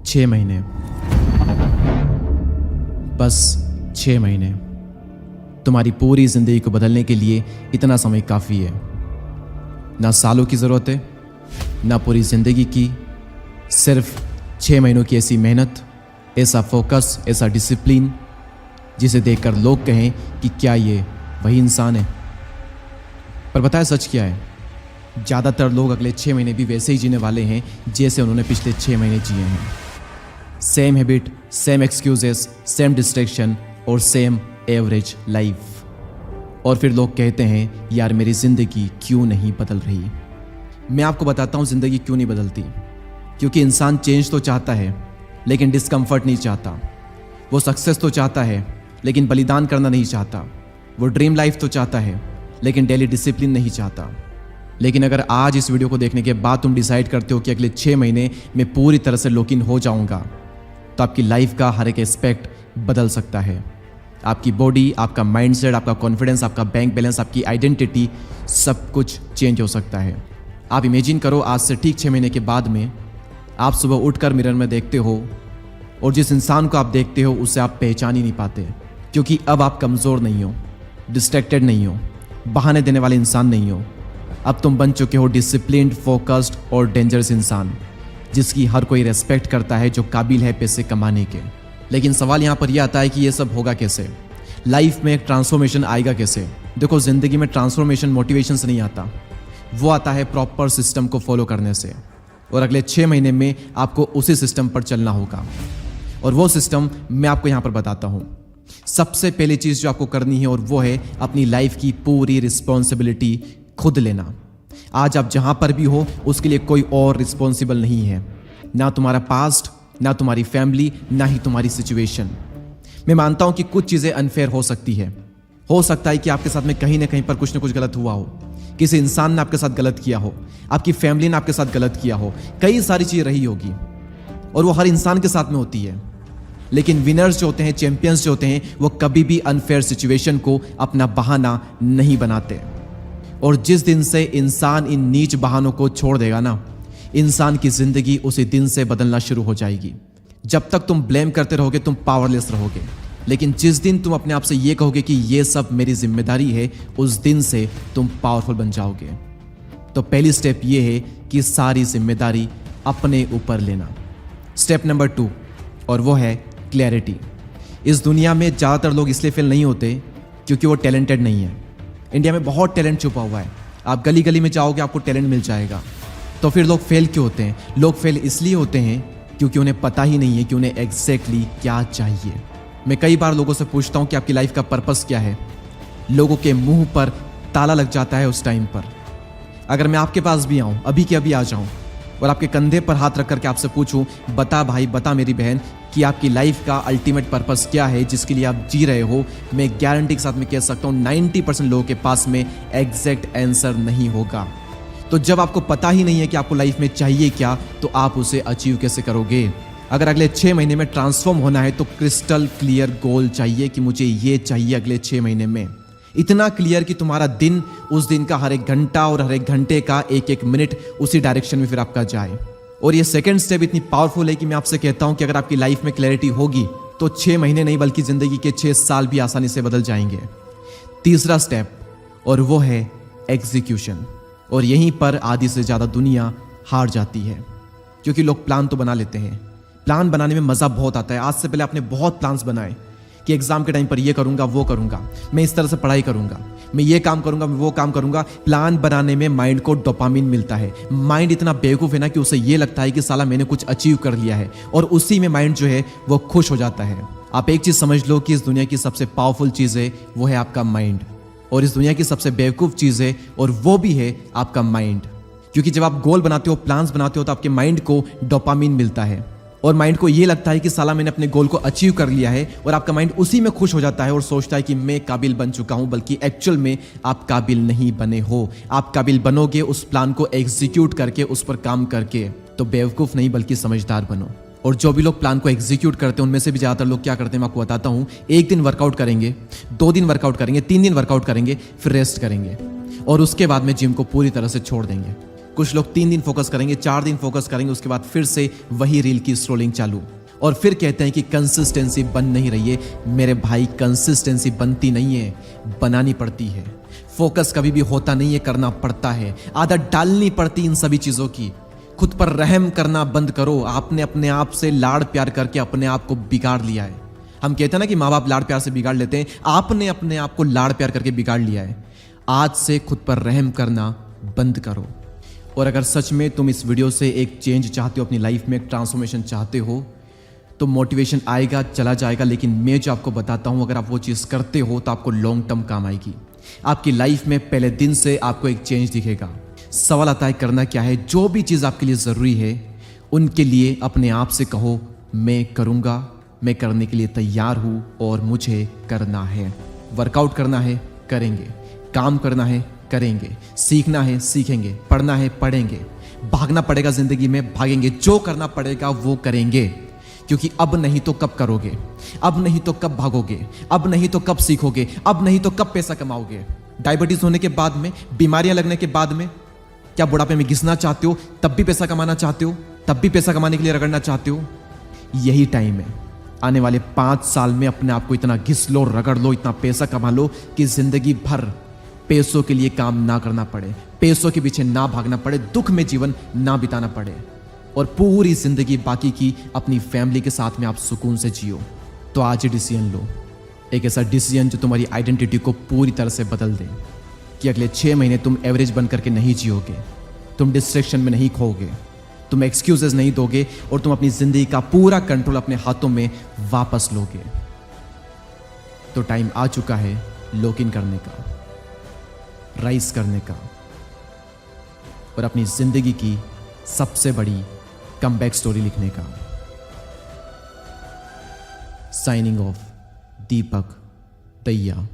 6 महीने, बस 6 महीने। तुम्हारी पूरी जिंदगी को बदलने के लिए इतना समय काफ़ी है। ना सालों की ज़रूरत है, ना पूरी ज़िंदगी की, सिर्फ 6 महीनों की ऐसी मेहनत, ऐसा फोकस, ऐसा डिसिप्लिन जिसे देखकर लोग कहें कि क्या ये वही इंसान है। पर बताए सच क्या है? ज़्यादातर लोग अगले 6 महीने भी वैसे ही जीने वाले हैं जैसे उन्होंने पिछले 6 महीने जिए हैं। Same habit, same excuses, same distraction और सेम एवरेज लाइफ। और फिर लोग कहते हैं यार मेरी ज़िंदगी क्यों नहीं बदल रही। मैं आपको बताता हूँ ज़िंदगी क्यों नहीं बदलती। क्योंकि इंसान चेंज तो चाहता है लेकिन डिस्कम्फर्ट नहीं चाहता। वो सक्सेस तो चाहता है लेकिन बलिदान करना नहीं चाहता। वो ड्रीम लाइफ तो चाहता है लेकिन डेली डिसिप्लिन नहीं चाहता। लेकिन अगर आज इस वीडियो को देखने के बाद तुम डिसाइड करते हो कि अगले 6 महीने में पूरी तरह से लॉक इन हो जाऊंगा, तो आपकी लाइफ का हर एक एस्पेक्ट बदल सकता है। आपकी बॉडी, आपका माइंडसेट, आपका कॉन्फिडेंस, आपका बैंक बैलेंस, आपकी आइडेंटिटी, सब कुछ चेंज हो सकता है। आप इमेजिन करो आज से ठीक 6 महीने के बाद में आप सुबह उठकर मिरर में देखते हो और जिस इंसान को आप देखते हो उसे आप पहचान ही नहीं पाते। क्योंकि अब आप कमज़ोर नहीं हो, डिस्ट्रैक्टेड नहीं हो, बहाने देने वाले इंसान नहीं हो। अब तुम बन चुके हो डिसिप्लिन्ड, फोकस्ड और डेंजरस इंसान जिसकी हर कोई रेस्पेक्ट करता है, जो काबिल है पैसे कमाने के। लेकिन सवाल यहाँ पर यह आता है कि ये सब होगा कैसे? लाइफ में एक ट्रांसफॉर्मेशन आएगा कैसे? देखो, ज़िंदगी में ट्रांसफॉर्मेशन मोटिवेशन से नहीं आता, वो आता है प्रॉपर सिस्टम को फॉलो करने से। और अगले 6 महीने में आपको उसी सिस्टम पर चलना होगा। और वो सिस्टम मैं आपको यहाँ पर बताता हूँ। सबसे पहली चीज़ जो आपको करनी है और वो है अपनी लाइफ की पूरी रिस्पॉन्सिबिलिटी खुद लेना। आज आप जहां पर भी हो उसके लिए कोई और रिस्पॉन्सिबल नहीं है, ना तुम्हारा पास्ट, ना तुम्हारी फैमिली, ना ही तुम्हारी सिचुएशन। मैं मानता हूं कि कुछ चीज़ें अनफेयर हो सकती है। हो सकता है कि आपके साथ में कहीं ना कहीं पर कुछ ना कुछ गलत हुआ हो, किसी इंसान ने आपके साथ गलत किया हो, आपकी फैमिली ने आपके साथ गलत किया हो, कई सारी चीज़ें रही होगी और वो हर इंसान के साथ में होती है। लेकिन विनर्स जो होते हैं, चैंपियंस जो होते हैं, वो कभी भी अनफेयर सिचुएशन को अपना बहाना नहीं बनाते। और जिस दिन से इंसान इन नीच बहानों को छोड़ देगा ना, इंसान की जिंदगी उसी दिन से बदलना शुरू हो जाएगी। जब तक तुम ब्लेम करते रहोगे तुम पावरलेस रहोगे। लेकिन जिस दिन तुम अपने आप से ये कहोगे कि ये सब मेरी जिम्मेदारी है, उस दिन से तुम पावरफुल बन जाओगे। तो पहली स्टेप ये है कि सारी जिम्मेदारी अपने ऊपर लेना। स्टेप नंबर 2, और वो है क्लैरिटी। इस दुनिया में ज़्यादातर लोग इसलिए फेल नहीं होते क्योंकि वो टैलेंटेड नहीं है। इंडिया में बहुत टैलेंट छुपा हुआ है। आप गली गली में जाओगे आपको टैलेंट मिल जाएगा। तो फिर लोग फेल क्यों होते हैं? लोग फेल इसलिए होते हैं क्योंकि उन्हें पता ही नहीं है कि उन्हें एग्जैक्टली क्या चाहिए। मैं कई बार लोगों से पूछता हूँ कि आपकी लाइफ का पर्पस क्या है। लोगों के मुंह पर ताला लग जाता है उस टाइम पर। अगर मैं आपके पास भी आऊँ, अभी के अभी आ जाऊँ और आपके कंधे पर हाथ रख करके आपसे पूछूं, बता भाई, बता मेरी बहन, कि आपकी लाइफ का अल्टीमेट पर्पस क्या है जिसके लिए आप जी रहे हो, मैं गारंटी के साथ में कह सकता हूँ 90% लोगों के पास में एग्जैक्ट आंसर नहीं होगा। तो जब आपको पता ही नहीं है कि आपको लाइफ में चाहिए क्या, तो आप उसे अचीव कैसे करोगे? अगर अगले 6 महीने में ट्रांसफॉर्म होना है तो क्रिस्टल क्लियर गोल चाहिए कि मुझे ये चाहिए अगले 6 महीने में। इतना क्लियर कि तुम्हारा दिन, उस दिन का हर एक घंटा और हर एक घंटे का एक एक मिनट उसी डायरेक्शन में फिर आपका जाए। और ये सेकंड स्टेप इतनी पावरफुल है कि मैं आपसे कहता हूं कि अगर आपकी लाइफ में क्लैरिटी होगी तो 6 महीने नहीं बल्कि जिंदगी के 6 साल भी आसानी से बदल जाएंगे। तीसरा स्टेप, और वो है एग्जीक्यूशन। और यहीं पर आधी से ज्यादा दुनिया हार जाती है। क्योंकि लोग प्लान तो बना लेते हैं, प्लान बनाने में मजा बहुत आता है। आज से पहले आपने बहुत प्लान्स बनाए कि एग्जाम के टाइम पर ये करूंगा, वो करूंगा, मैं इस तरह से पढ़ाई करूंगा, मैं ये काम करूंगा, मैं वो काम करूंगा। प्लान बनाने में माइंड को डोपामिन मिलता है। माइंड इतना बेवकूफ है ना कि उसे ये लगता है कि साला मैंने कुछ अचीव कर लिया है, और उसी में माइंड जो है वो खुश हो जाता है। आप एक चीज समझ लो कि इस दुनिया की सबसे पावरफुल चीज है वो है आपका माइंड, और इस दुनिया की सबसे बेवकूफ चीज है और वो भी है आपका माइंड। क्योंकि जब आप गोल बनाते हो, प्लान्स बनाते हो, तो आपके माइंड को डोपामिन मिलता है और माइंड को ये लगता है कि साला मैंने अपने गोल को अचीव कर लिया है, और आपका माइंड उसी में खुश हो जाता है और सोचता है कि मैं काबिल बन चुका हूं। बल्कि एक्चुअल में आप काबिल नहीं बने हो। आप काबिल बनोगे उस प्लान को एग्जीक्यूट करके, उस पर काम करके। तो बेवकूफ नहीं बल्कि समझदार बनो। और जो भी लोग प्लान को एग्जीक्यूट करते हैं उनमें से भी ज़्यादातर लोग क्या करते हैं मैं आपको बताता हूँ। 1 दिन वर्कआउट करेंगे, 2 दिन वर्कआउट करेंगे, 3 दिन वर्कआउट करेंगे, फिर रेस्ट करेंगे और उसके बाद में जिम को पूरी तरह से छोड़ देंगे। कुछ लोग 3 दिन फोकस करेंगे, 4 दिन फोकस करेंगे, उसके बाद फिर से वही रील की स्क्रोलिंग चालू, और फिर कहते हैं कि कंसिस्टेंसी बन नहीं रही है। मेरे भाई, कंसिस्टेंसी बनती नहीं है, बनानी पड़ती है। फोकस कभी भी होता नहीं है, करना पड़ता है। आदत डालनी पड़ती इन सभी चीजों की। खुद पर रहम करना बंद करो। आपने अपने आप से लाड़ प्यार करके अपने आप को बिगाड़ लिया है। हम कहते हैं ना कि माँ बाप लाड़ प्यार से बिगाड़ लेते हैं, आपने अपने आप को लाड़ प्यार करके बिगाड़ लिया है। आज से खुद पर रहम करना बंद करो। और अगर सच में तुम इस वीडियो से एक चेंज चाहते हो, अपनी लाइफ में एक ट्रांसफॉर्मेशन चाहते हो, तो मोटिवेशन आएगा, चला जाएगा, लेकिन मैं जो आपको बताता हूं, अगर आप वो चीज़ करते हो तो आपको लॉन्ग टर्म काम आएगी। आपकी लाइफ में पहले दिन से आपको एक चेंज दिखेगा। सवाल आता है करना क्या है। जो भी चीज़ आपके लिए ज़रूरी है उनके लिए अपने आप से कहो, मैं करूँगा, मैं करने के लिए तैयार हूँ और मुझे करना है। वर्कआउट करना है, करेंगे। काम करना है, करेंगे। सीखना है, सीखेंगे। पढ़ना है, पढ़ेंगे। भागना पड़ेगा ज़िंदगी में, भागेंगे। जो करना पड़ेगा वो करेंगे, क्योंकि अब नहीं तो कब करोगे, अब नहीं तो कब भागोगे, अब नहीं तो कब सीखोगे, अब नहीं तो कब पैसा कमाओगे। डायबिटीज होने के बाद में, बीमारियां लगने के बाद में, क्या बुढ़ापे में घिसना चाहते हो, तब भी पैसा कमाना चाहते हो, तब भी पैसा कमाने के लिए रगड़ना चाहते हो? यही टाइम है। आने वाले 5 साल में अपने आप को इतना घिस लो, रगड़ लो, इतना पैसा कमा लो कि जिंदगी भर पैसों के लिए काम ना करना पड़े, पैसों के पीछे ना भागना पड़े, दुख में जीवन ना बिताना पड़े, और पूरी जिंदगी बाकी की अपनी फैमिली के साथ में आप सुकून से जियो। तो आज ही डिसीजन लो, एक ऐसा डिसीजन जो तुम्हारी आइडेंटिटी को पूरी तरह से बदल दे, कि अगले 6 महीने तुम एवरेज बन करके नहीं जियोगे, तुम डिस्ट्रैक्शन में नहीं खोओगे, तुम एक्सक्यूजेस नहीं दोगे, और तुम अपनी जिंदगी का पूरा कंट्रोल अपने हाथों में वापस लोगे। तो टाइम आ चुका है लॉक इन करने का, राइज करने का, और अपनी जिंदगी की सबसे बड़ी कमबैक स्टोरी लिखने का। साइनिंग ऑफ, दीपक दहिया।